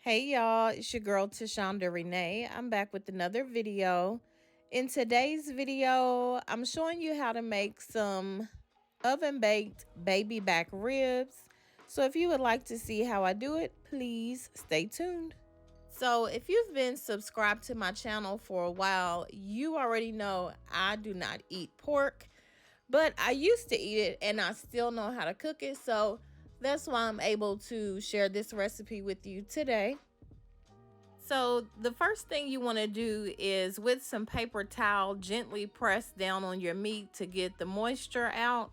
Hey y'all, it's your girl Tashondarenae. I'm back with another video. In today's video, I'm showing you how to make some oven baked baby back ribs. So if you would like to see how I do it, please stay tuned. So if you've been subscribed to my channel for a while, you already know I do not eat pork, but I used to eat it and I still know how to cook it. So that's why I'm able to share this recipe with you today. So the first thing you want to do is, with some paper towel, gently press down on your meat to get the moisture out.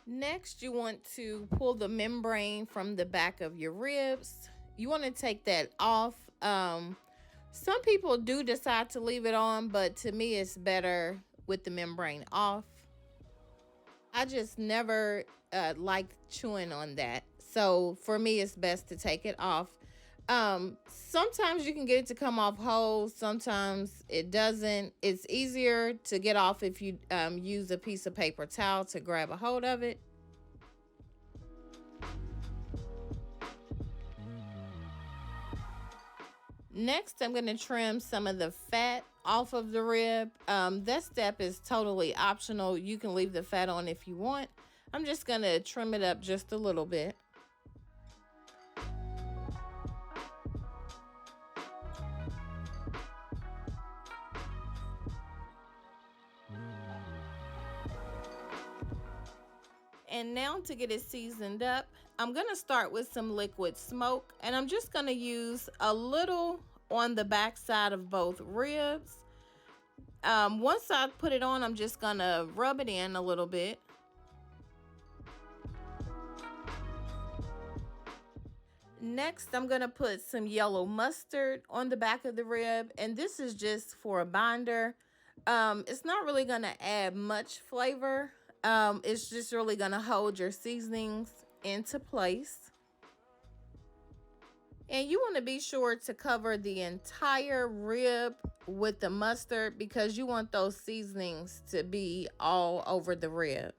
Next, you want to pull the membrane from the back of your ribs. You want to take that off. Some people do decide to leave it on, but to me it's better with the membrane off. I just never liked chewing on that, so for me it's best to take it off. Sometimes you can get it to come off whole, sometimes it doesn't. It's easier to get off if you use a piece of paper towel to grab a hold of it. Next, I'm going to trim some of the fat off of the rib. That step is totally optional. You can leave the fat on if you want. I'm just going to trim it up just a little bit. And now to get it seasoned up, I'm going to start with some liquid smoke, and I'm just going to use a little on the back side of both ribs. Once I put it on, I'm just going to rub it in a little bit. Next, I'm going to put some yellow mustard on the back of the rib, and this is just for a binder. It's not really going to add much flavor. It's just really going to hold your seasonings into place. And you want to be sure to cover the entire rib with the mustard, because you want those seasonings to be all over the rib.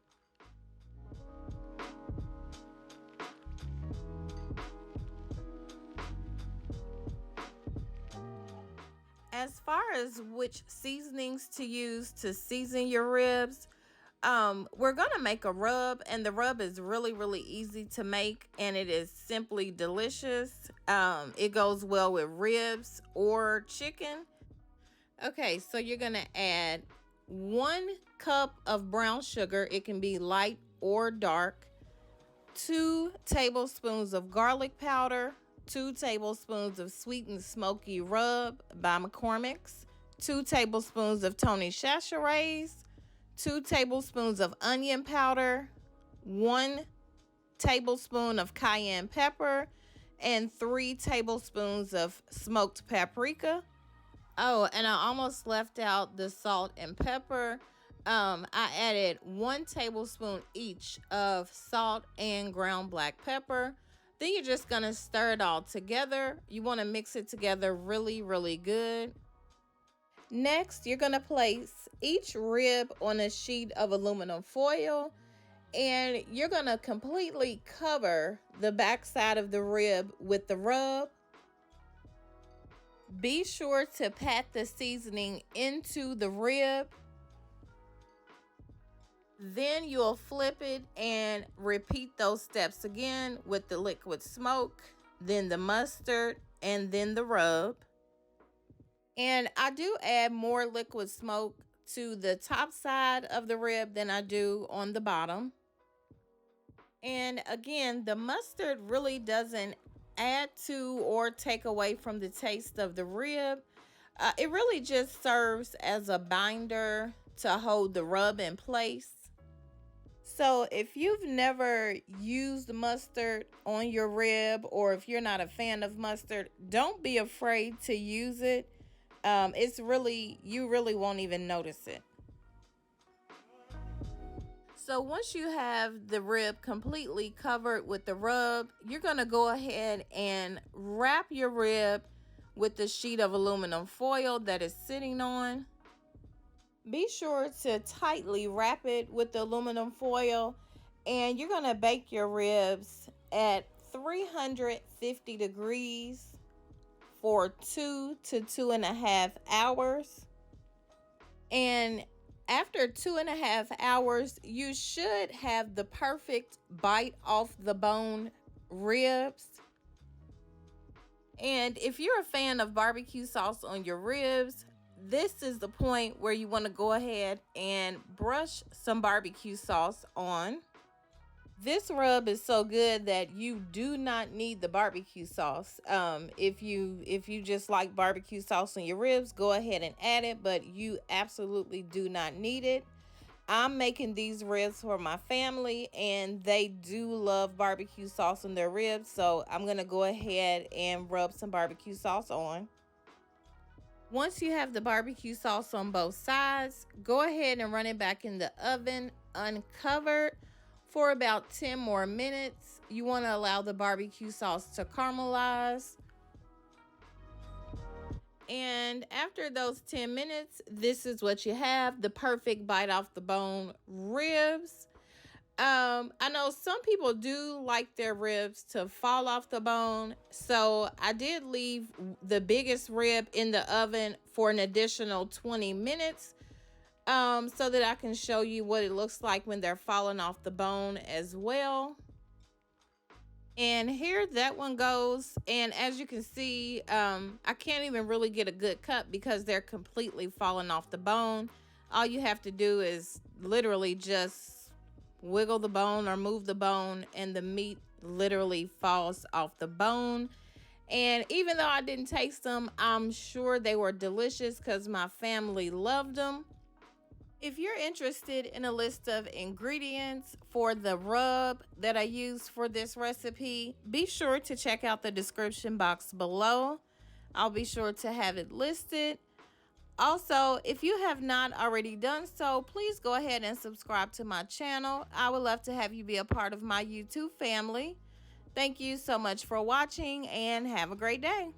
As far as which seasonings to use to season your ribs, we're gonna make a rub, and the rub is really easy to make, and it is simply delicious. It goes well with ribs or chicken. Okay, so you're gonna add 1 cup of brown sugar. It can be light or dark. 2 tablespoons of garlic powder. 2 tablespoons of Sweet and Smoky rub by McCormick's. 2 tablespoons of Tashondarenae. 2 tablespoons of onion powder, 1 tablespoon of cayenne pepper, and 3 tablespoons of smoked paprika. Oh, and I almost left out the salt and pepper. I added 1 tablespoon each of salt and ground black pepper. Then you're just going to stir it all together. You want to mix it together really good. Next, you're going to place each rib on a sheet of aluminum foil, and you're going to completely cover the back side of the rib with the rub. Be sure to pat the seasoning into the rib. Then you'll flip it and repeat those steps again with the liquid smoke, then the mustard, and then the rub. And I do add more liquid smoke to the top side of the rib than I do on the bottom. And again, the mustard really doesn't add to or take away from the taste of the rib. It really just serves as a binder to hold the rub in place. So if you've never used mustard on your rib, or if you're not a fan of mustard, don't be afraid to use it. You really won't even notice it. So once you have the rib completely covered with the rub, you're going to go ahead and wrap your rib with the sheet of aluminum foil that is sitting on. Be sure to tightly wrap it with the aluminum foil, and you're going to bake your ribs at 350 degrees for 2 to 2.5 hours. And after 2.5 hours, you should have the perfect bite off the bone ribs. And if you're a fan of barbecue sauce on your ribs, this is the point where you want to go ahead and brush some barbecue sauce on. This rub is so good that you do not need the barbecue sauce. If you just like barbecue sauce on your ribs, go ahead and add it, but you absolutely do not need it. I'm making these ribs for my family, and they do love barbecue sauce on their ribs, so I'm gonna go ahead and rub some barbecue sauce on. Once you have the barbecue sauce on both sides, go ahead and run it back in the oven uncovered for about 10 more minutes. You want to allow the barbecue sauce to caramelize. And after those 10 minutes, this is what you have, the perfect bite off the bone ribs. I know some people do like their ribs to fall off the bone, so I did leave the biggest rib in the oven for an additional 20 minutes so that I can show you what it looks like when they're falling off the bone as well. And here that one goes, and as you can see, I can't even really get a good cut because they're completely falling off the bone. All you have to do is literally just wiggle the bone or move the bone, and the meat literally falls off the bone. And even though I didn't taste them, I'm sure they were delicious because my family loved them. If you're interested in a list of ingredients for the rub that I use for this recipe, be sure to check out the description box below. I'll be sure to have it listed. Also, if you have not already done so, please go ahead and subscribe to my channel. I would love to have you be a part of my YouTube family. Thank you so much for watching, and have a great day.